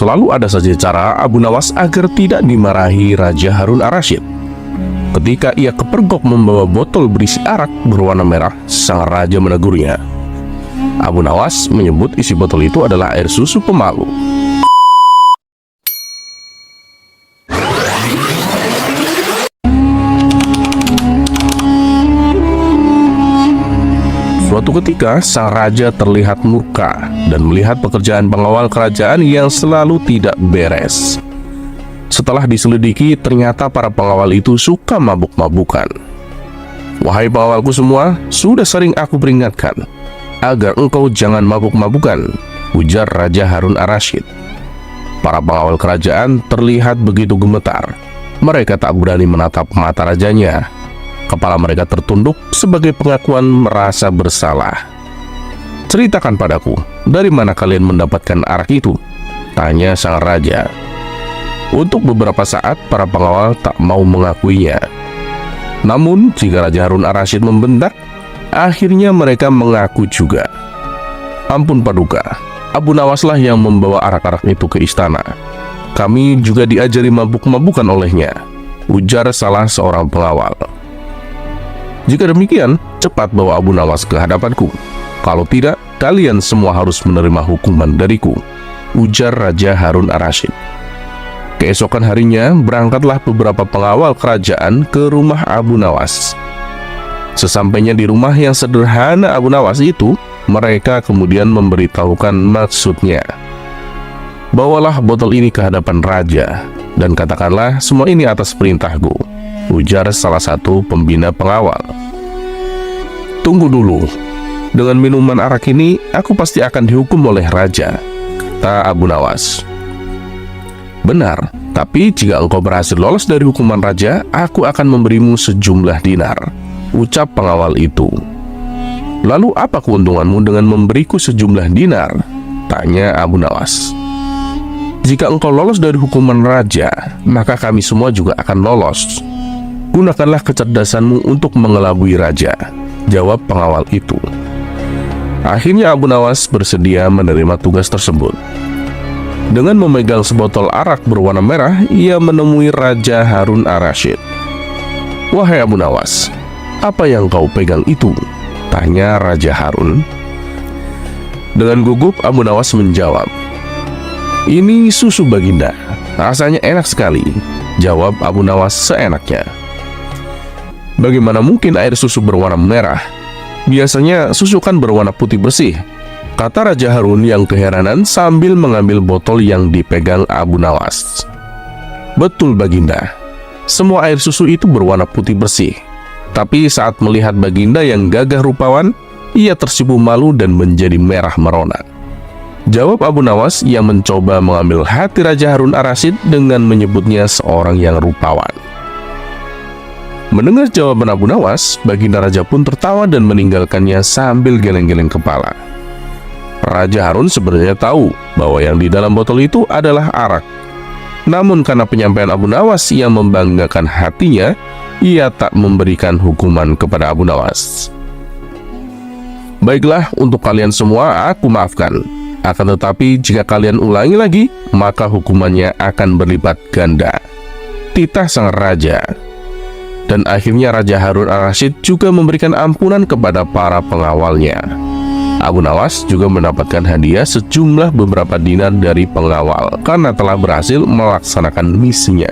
Selalu ada saja cara Abu Nawas agar tidak dimarahi Raja Harun ar-Rasyid. Ketika ia kepergok membawa botol berisi arak berwarna merah, sang raja menegurnya. Abu Nawas menyebut isi botol itu adalah air susu pemalu. Suatu ketika, sang raja terlihat murka dan melihat pekerjaan pengawal kerajaan yang selalu tidak beres. Setelah diselidiki, ternyata para pengawal itu suka mabuk-mabukan. "Wahai pengawalku semua, sudah sering aku peringatkan agar engkau jangan mabuk-mabukan," ujar Raja Harun ar-Rasyid. Para pengawal kerajaan terlihat begitu gemetar. Mereka tak berani menatap mata rajanya. Kepala mereka tertunduk sebagai pengakuan merasa bersalah. "Ceritakan padaku, dari mana kalian mendapatkan arak itu?" tanya sang raja. Untuk beberapa saat, para pengawal tak mau mengakuinya. Namun, jika Raja Harun ar-Rasyid membentak, akhirnya mereka mengaku juga. "Ampun Paduka, Abu Nawaslah yang membawa arak-arak itu ke istana. Kami juga diajari mabuk-mabukan olehnya," ujar salah seorang pengawal. "Jika demikian, cepat bawa Abu Nawas ke hadapanku. Kalau tidak, kalian semua harus menerima hukuman dariku," ujar Raja Harun ar-Rasyid. Keesokan harinya, berangkatlah beberapa pengawal kerajaan ke rumah Abu Nawas. Sesampainya di rumah yang sederhana Abu Nawas itu, mereka kemudian memberitahukan maksudnya. "Bawalah botol ini ke hadapan raja, dan katakanlah semua ini atas perintahku," ujar salah satu pembina pengawal. "Tunggu dulu, dengan minuman arak ini aku pasti akan dihukum oleh raja," kata Abu Nawas. "Benar, tapi jika engkau berhasil lolos dari hukuman raja, aku akan memberimu sejumlah dinar," ucap pengawal itu. "Lalu apa keuntunganmu dengan memberiku sejumlah dinar?" tanya Abu Nawas. "Jika engkau lolos dari hukuman raja, maka kami semua juga akan lolos. Gunakanlah kecerdasanmu untuk mengelabui raja," jawab pengawal itu. Akhirnya Abu Nawas bersedia menerima tugas tersebut. Dengan memegang sebotol arak berwarna merah, ia menemui Raja Harun ar-Rasyid. "Wahai Abu Nawas, apa yang kau pegang itu?" tanya Raja Harun. Dengan gugup, Abu Nawas menjawab, "Ini susu Baginda, rasanya enak sekali," jawab Abu Nawas seenaknya. "Bagaimana mungkin air susu berwarna merah? Biasanya susu kan berwarna putih bersih," kata Raja Harun yang keheranan sambil mengambil botol yang dipegang Abu Nawas. "Betul Baginda, semua air susu itu berwarna putih bersih. Tapi saat melihat Baginda yang gagah rupawan, ia tersipu malu dan menjadi merah merona," jawab Abu Nawas yang mencoba mengambil hati Raja Harun ar-Rasyid dengan menyebutnya seorang yang rupawan. Mendengar jawaban Abu Nawas, Baginda Raja pun tertawa dan meninggalkannya sambil geleng-geleng kepala. Raja Harun sebenarnya tahu bahwa yang di dalam botol itu adalah arak. Namun karena penyampaian Abu Nawas yang membanggakan hatinya, ia tak memberikan hukuman kepada Abu Nawas. "Baiklah, untuk kalian semua aku maafkan. Akan tetapi jika kalian ulangi lagi, maka hukumannya akan berlipat ganda," titah sang raja. Dan akhirnya Raja Harun ar-Rasyid juga memberikan ampunan kepada para pengawalnya. Abu Nawas juga mendapatkan hadiah sejumlah beberapa dinar dari pengawal karena telah berhasil melaksanakan misinya.